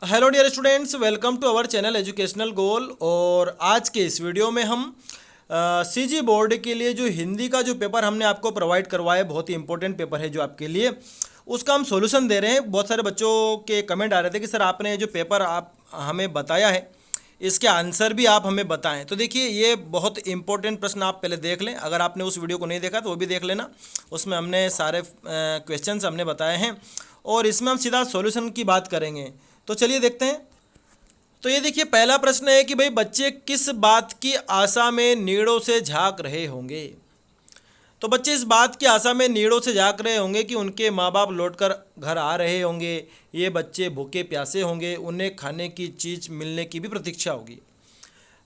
Hello dear students, welcome to our channel educational goal. और आज के इस वीडियो में हम सीजी बोर्ड के लिए जो हिंदी का जो पेपर हमने आपको प्रोवाइड करवाया, बहुत ही इंपॉर्टेंट पेपर है जो आपके लिए, उसका हम सॉल्यूशन दे रहे हैं। बहुत सारे बच्चों के कमेंट आ रहे थे कि सर आपने जो पेपर आप हमें बताया है इसके आंसर भी आप हमें बताएं। तो देखिए, ये बहुत इंपॉर्टेंट प्रश्न आप पहले देख लें। अगर आपने उस वीडियो को नहीं देखा तो वो भी देख लेना, उसमें हमने सारे क्वेश्चंस हमने बताए हैं और इसमें हम सीधा सॉल्यूशन की बात करेंगे। तो चलिए देखते हैं। तो ये देखिए, पहला प्रश्न है कि भाई बच्चे किस बात की आशा में नीड़ों से झांक रहे होंगे। तो बच्चे इस बात की आशा में नीड़ों से झांक रहे होंगे कि उनके माँ बाप लौटकर घर आ रहे होंगे। ये बच्चे भूखे प्यासे होंगे, उन्हें खाने की चीज़ मिलने की भी प्रतीक्षा होगी।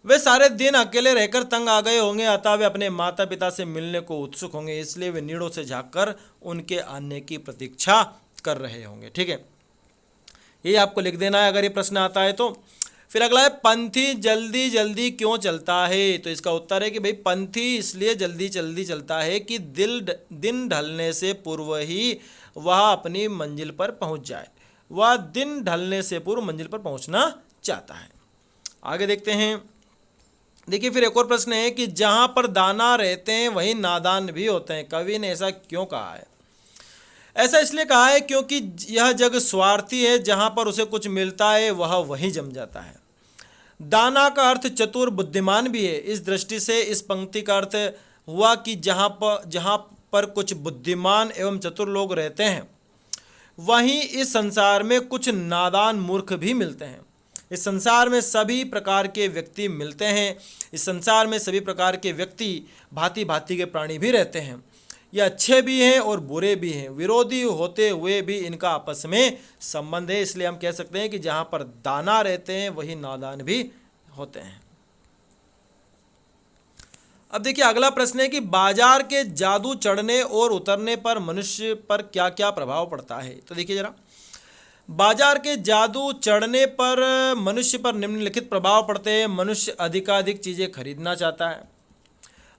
वे सारे दिन अकेले रहकर तंग आ गए होंगे, अतः वे अपने माता पिता से मिलने को उत्सुक होंगे, इसलिए वे नीड़ों से झांककर उनके आने की प्रतीक्षा कर रहे होंगे। ठीक है, ये आपको लिख देना है अगर ये प्रश्न आता है तो। फिर अगला है, पंथी जल्दी जल्दी क्यों चलता है। तो इसका उत्तर है कि भाई पंथी इसलिए जल्दी जल्दी चलता है कि दिन ढलने से पूर्व ही वह अपनी मंजिल पर पहुंच जाए। वह दिन ढलने से पूर्व मंजिल पर पहुंचना चाहता है। आगे देखते हैं। देखिए, फिर एक और प्रश्न है कि जहां पर दाना रहते हैं वहीं नादान भी होते हैं। कवि ने ऐसा क्यों कहा है। ऐसा इसलिए कहा है क्योंकि यह जग स्वार्थी है, जहां पर उसे कुछ मिलता है वह वहीं जम जाता है। दाना का अर्थ चतुर बुद्धिमान भी है। इस दृष्टि से इस पंक्ति का अर्थ हुआ कि जहां पर कुछ बुद्धिमान एवं चतुर लोग रहते हैं वहीं इस संसार में कुछ नादान मूर्ख भी मिलते हैं। इस संसार में सभी प्रकार के व्यक्ति मिलते हैं। इस संसार में सभी प्रकार के व्यक्ति, भांति भांति के प्राणी भी रहते हैं। ये अच्छे भी हैं और बुरे भी हैं, विरोधी होते हुए भी इनका आपस में संबंध है। इसलिए हम कह सकते हैं कि जहां पर दाना रहते हैं वहीं नादान भी होते हैं। अब देखिए, अगला प्रश्न है कि बाजार के जादू चढ़ने और उतरने पर मनुष्य पर क्या क्या प्रभाव पड़ता है। तो देखिए जरा, बाजार के जादू चढ़ने पर मनुष्य पर निम्नलिखित प्रभाव पड़ते हैं। मनुष्य अधिकाधिक चीज़ें खरीदना चाहता है।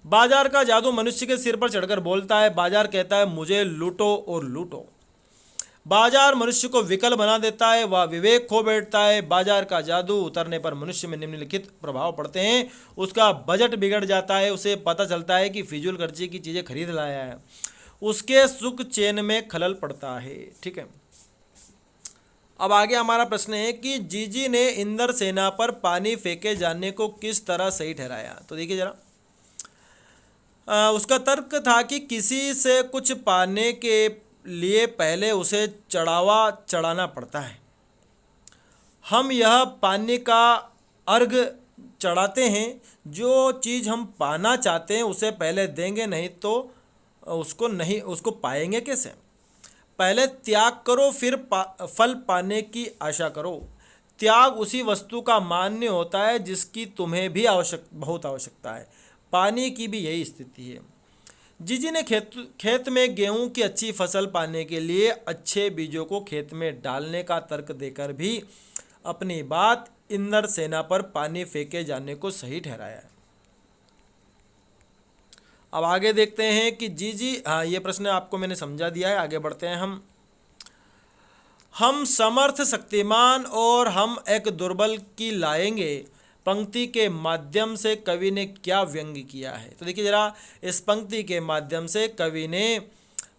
बाजार का जादू मनुष्य के सिर पर चढ़कर बोलता है। बाजार कहता है मुझे लूटो और लूटो। बाजार मनुष्य को विकल बना देता है, वह विवेक खो बैठता है। बाजार का जादू उतरने पर मनुष्य में निम्नलिखित प्रभाव पड़ते हैं। उसका बजट बिगड़ जाता है, उसे पता चलता है कि फिजूल खर्ची की चीज़ें खरीद लाया है। उसके सुख चैन में खलल पड़ता है। ठीक है, अब आगे हमारा प्रश्न है कि जीजी ने इंद्र सेना पर पानी फेंके जाने को किस तरह सही ठहराया। तो देखिए जरा, उसका तर्क था कि किसी से कुछ पाने के लिए पहले उसे चढ़ावा चढ़ाना पड़ता है। हम यह पानी का अर्घ चढ़ाते हैं। जो चीज़ हम पाना चाहते हैं उसे पहले देंगे, नहीं तो उसको पाएंगे कैसे। पहले त्याग करो, फिर फल पाने की आशा करो। त्याग उसी वस्तु का मान्य होता है जिसकी तुम्हें भी बहुत आवश्यकता है। पानी की भी यही स्थिति है। जीजी ने खेत में गेहूं की अच्छी फसल पाने के लिए अच्छे बीजों को खेत में डालने का तर्क देकर भी अपनी बात इंद्र सेना पर पानी फेंके जाने को सही ठहराया है। अब आगे देखते हैं कि जीजी, हाँ ये प्रश्न आपको मैंने समझा दिया है। आगे बढ़ते हैं। हम समर्थ शक्तिमान और हम एक दुर्बल की लाएंगे पंक्ति के माध्यम से कवि ने क्या व्यंग किया है। तो देखिए जरा, इस पंक्ति के माध्यम से कवि ने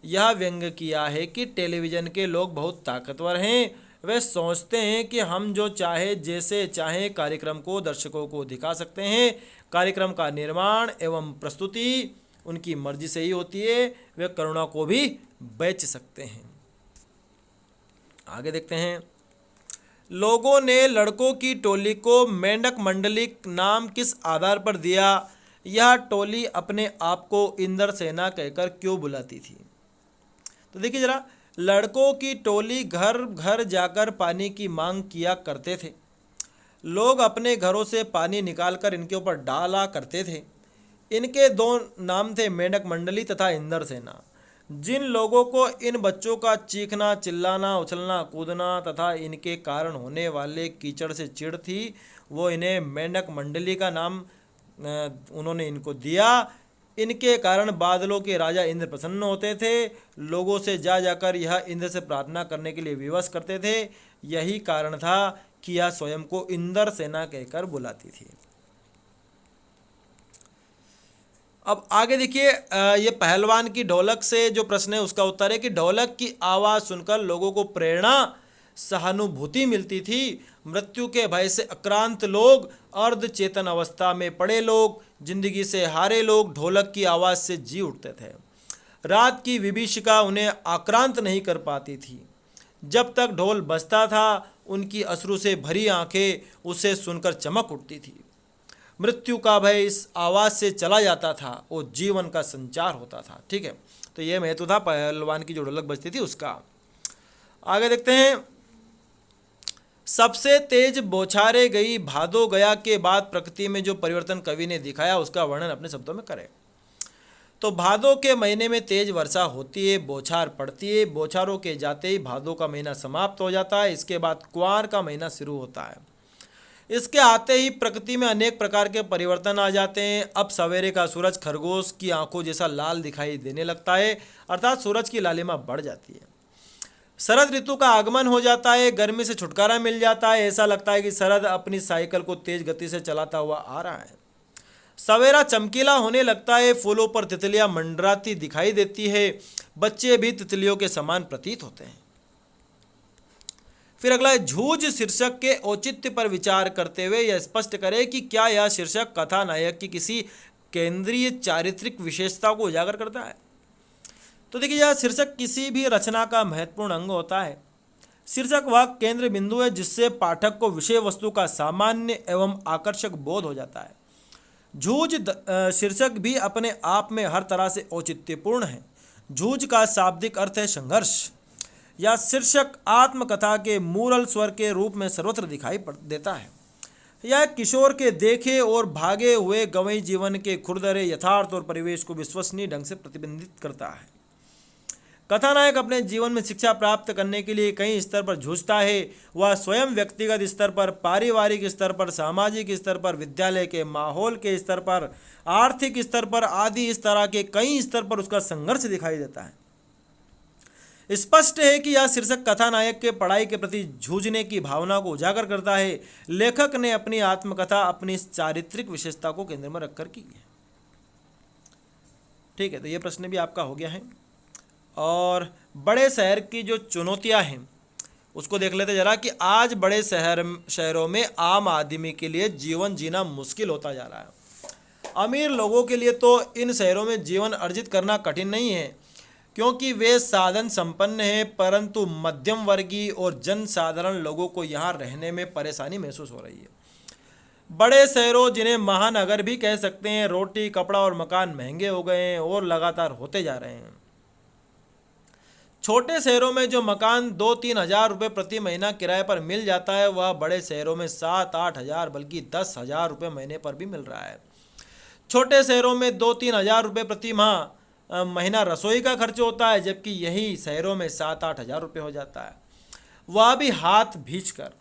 यह व्यंग किया है कि टेलीविज़न के लोग बहुत ताकतवर हैं। वे सोचते हैं कि हम जो चाहे जैसे चाहे कार्यक्रम को दर्शकों को दिखा सकते हैं। कार्यक्रम का निर्माण एवं प्रस्तुति उनकी मर्जी से ही होती है। वे करुणा को भी बेच सकते हैं। आगे देखते हैं। लोगों ने लड़कों की टोली को मेंढक मंडली नाम किस आधार पर दिया। यह टोली अपने आप को इंद्र सेना कहकर क्यों बुलाती थी। तो देखिए जरा, लड़कों की टोली घर घर जाकर पानी की मांग किया करते थे। लोग अपने घरों से पानी निकालकर इनके ऊपर डाला करते थे। इनके दो नाम थे, मेंढक मंडली तथा इंद्र सेना। जिन लोगों को इन बच्चों का चीखना, चिल्लाना, उछलना कूदना तथा इनके कारण होने वाले कीचड़ से चिढ़ थी, वो इन्हें मेंढक मंडली का नाम उन्होंने इनको दिया। इनके कारण बादलों के राजा इंद्र प्रसन्न होते थे। लोगों से जा जाकर यह इंद्र से प्रार्थना करने के लिए विवश करते थे। यही कारण था कि यह स्वयं को इंदर सेना कहकर बुलाती थी। अब आगे देखिए, ये पहलवान की ढोलक से जो प्रश्न है उसका उत्तर है कि ढोलक की आवाज़ सुनकर लोगों को प्रेरणा, सहानुभूति मिलती थी। मृत्यु के भय से आक्रांत लोग, अर्ध चेतन अवस्था में पड़े लोग, जिंदगी से हारे लोग ढोलक की आवाज़ से जी उठते थे। रात की विभीषिका उन्हें आक्रांत नहीं कर पाती थी। जब तक ढोल बजता था उनकी अश्रु से भरी आंखें उसे सुनकर चमक उठती थी। मृत्यु का भय इस आवाज़ से चला जाता था और जीवन का संचार होता था। ठीक है, तो ये महत्व था पहलवान की जो ढोलक बजती थी उसका। आगे देखते हैं, सबसे तेज बौछारे गई भादो गया के बाद प्रकृति में जो परिवर्तन कवि ने दिखाया उसका वर्णन अपने शब्दों में करें। तो भादो के महीने में तेज वर्षा होती है, बौछार पड़ती है। बौछारों के जाते ही भादो का महीना समाप्त हो जाता है। इसके बाद कुआर का महीना शुरू होता है। इसके आते ही प्रकृति में अनेक प्रकार के परिवर्तन आ जाते हैं। अब सवेरे का सूरज खरगोश की आंखों जैसा लाल दिखाई देने लगता है, अर्थात सूरज की लालिमा बढ़ जाती है। शरद ऋतु का आगमन हो जाता है, गर्मी से छुटकारा मिल जाता है। ऐसा लगता है कि शरद अपनी साइकिल को तेज गति से चलाता हुआ आ रहा है। सवेरा चमकीला होने लगता है, फूलों पर तितलियां मंडराती दिखाई देती है। बच्चे भी तितलियों के समान प्रतीत होते हैं। फिर अगला है, झूझ शीर्षक के औचित्य पर विचार करते हुए यह स्पष्ट करें कि क्या यह शीर्षक कथानायक की किसी केंद्रीय चारित्रिक विशेषता को उजागर करता है। तो देखिए, यह शीर्षक किसी भी रचना का महत्वपूर्ण अंग होता है। शीर्षक वह केंद्र बिंदु है जिससे पाठक को विषय वस्तु का सामान्य एवं आकर्षक बोध हो जाता है। झूझ शीर्षक भी अपने आप में हर तरह से औचित्यपूर्ण है। झूझ का शाब्दिक अर्थ है संघर्ष। यह शीर्षक आत्मकथा के मूरल स्वर के रूप में सर्वत्र दिखाई देता है। यह किशोर के देखे और भागे हुए गंवई जीवन के खुरदरे यथार्थ और परिवेश को विश्वसनीय ढंग से प्रतिबिंबित करता है। कथानायक अपने जीवन में शिक्षा प्राप्त करने के लिए कई स्तर पर जूझता है। वह स्वयं व्यक्तिगत स्तर पर, पारिवारिक स्तर पर, सामाजिक स्तर पर, विद्यालय के माहौल के स्तर पर, आर्थिक स्तर पर आदि इस तरह के कई स्तर पर उसका संघर्ष दिखाई देता है। स्पष्ट है कि यह शीर्षक कथानायक के पढ़ाई के प्रति जूझने की भावना को उजागर करता है। लेखक ने अपनी आत्मकथा अपनी चारित्रिक विशेषता को केंद्र में रखकर की है। ठीक है, तो यह प्रश्न भी आपका हो गया है। और बड़े शहर की जो चुनौतियां हैं उसको देख लेते जरा कि आज बड़े शहरों में आम आदमी के लिए जीवन जीना मुश्किल होता जा रहा है। अमीर लोगों के लिए तो इन शहरों में जीवन अर्जित करना कठिन नहीं है क्योंकि वे साधन संपन्न हैं, परंतु मध्यम वर्गीय और जनसाधारण लोगों को यहाँ रहने में परेशानी महसूस हो रही है। बड़े शहरों, जिन्हें महानगर भी कह सकते हैं, रोटी, कपड़ा और मकान महंगे हो गए हैं और लगातार होते जा रहे हैं। छोटे शहरों में जो मकान 2-3 हज़ार रुपये प्रति महीना किराए पर मिल जाता है वह बड़े शहरों में 7-8 हज़ार बल्कि 10 हज़ार रुपये महीने पर भी मिल रहा है। छोटे शहरों में 2-3 हज़ार रुपये प्रति माह महीना रसोई का खर्च होता है, जबकि यही शहरों में 7-8 हज़ार रुपये हो जाता है, वह भी हाथ भींचकर।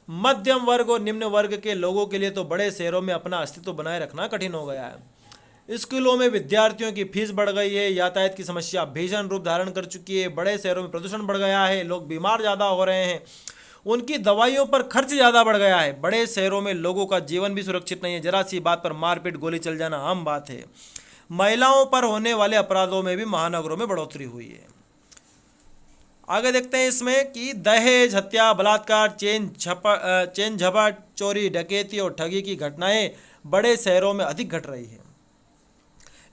मध्यम वर्ग और निम्न वर्ग के लोगों के लिए तो बड़े शहरों में अपना अस्तित्व बनाए रखना कठिन हो गया है। स्कूलों में विद्यार्थियों की फीस बढ़ गई है, यातायात की समस्या भीषण रूप धारण कर चुकी है, बड़े शहरों में प्रदूषण बढ़ गया है, लोग बीमार ज़्यादा हो रहे हैं, उनकी दवाइयों पर खर्च ज़्यादा बढ़ गया है। बड़े शहरों में लोगों का जीवन भी सुरक्षित नहीं है, जरा सी बात पर मारपीट, गोली चल जाना आम बात है। महिलाओं पर होने वाले अपराधों में भी महानगरों में बढ़ोतरी हुई है। आगे देखते हैं इसमें कि दहेज, हत्या, बलात्कार, चेन झपट, चोरी, डकैती और ठगी की घटनाएं बड़े शहरों में अधिक घट रही है।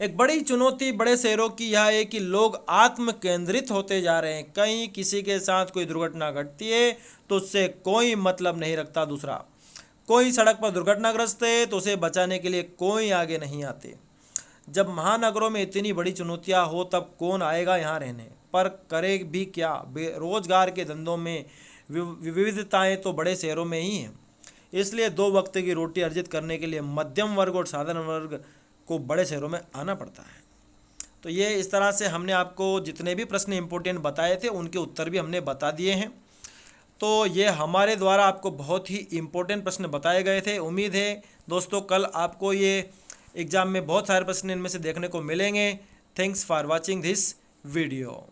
एक बड़ी चुनौती बड़े शहरों की यह है कि लोग आत्म केंद्रित होते जा रहे हैं। कहीं किसी के साथ कोई दुर्घटना घटती है तो उससे कोई मतलब नहीं रखता दूसरा। कोई सड़क पर दुर्घटनाग्रस्त है तो उसे बचाने के लिए कोई आगे नहीं आते। जब महानगरों में इतनी बड़ी चुनौतियां हो तब कौन आएगा यहाँ रहने, पर करे भी क्या। रोजगार के धंधों में विविधताएं तो बड़े शहरों में ही हैं। इसलिए 2 वक्त की रोटी अर्जित करने के लिए मध्यम वर्ग और साधारण वर्ग को बड़े शहरों में आना पड़ता है। तो ये इस तरह से हमने आपको जितने भी प्रश्न इंपॉर्टेंट बताए थे उनके उत्तर भी हमने बता दिए हैं। तो ये हमारे द्वारा आपको बहुत ही इम्पोर्टेंट प्रश्न बताए गए थे। उम्मीद है दोस्तों कल आपको ये एग्ज़ाम में बहुत सारे प्रश्न इनमें से देखने को मिलेंगे। Thanks for watching this video.